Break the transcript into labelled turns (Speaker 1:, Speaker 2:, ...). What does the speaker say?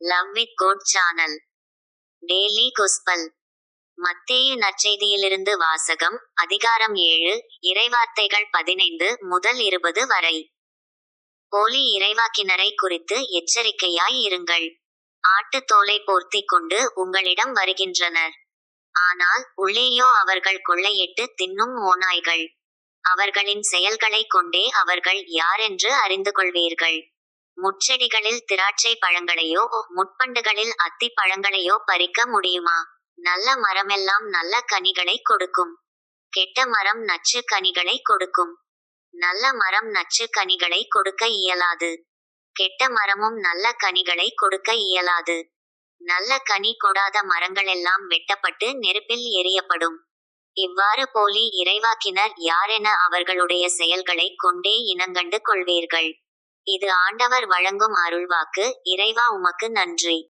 Speaker 1: Love with God channel. Daily gospel. மத்தேயு நற்செய்தியிலிருந்து வாசகம். அதிகாரம் 7, இறைவார்த்தைகள் 15 முதல் 20 வரை. போலி இறைவாக்கினரை குறித்து எச்சரிக்கையாய் இருங்கள். ஆட்டுத் தோலை போர்த்திக் கொண்டு உங்களிடம் வருகின்றனர். ஆனால் உள்ளேயோ அவர்கள் கொள்ளையிட்டு தின்னும் ஓநாய்கள். அவர்களின் செயல்களைக் கொண்டே அவர்கள் யாரென்று அறிந்து கொள்வீர்கள். முட்செடிகளில் திராட்சை பழங்களையோ முட்பண்டுகளில் அத்தி பழங்களையோ பறிக்க முடியுமா? நல்ல மரமெல்லாம் நல்ல கனிகளை கொடுக்கும். கெட்ட மரம் நச்சு கனிகளை கொடுக்கும். நல்ல மரம் நச்சு கனிகளை கொடுக்க இயலாது. கெட்ட மரமும் நல்ல கனிகளை கொடுக்க இயலாது. நல்ல கனி கொடாத மரங்களெல்லாம் வெட்டப்பட்டு நெருப்பில் எறியப்படும். இவ்வாறு போலி இறைவாக்கினர் யாரென அவர்களுடைய செயல்களைக் கொண்டே இனங்கண்டு கொள்வீர்கள். இது ஆண்டவர் வழங்கும் அருள்வாக்கு. இறைவா உமக்கு நன்றி.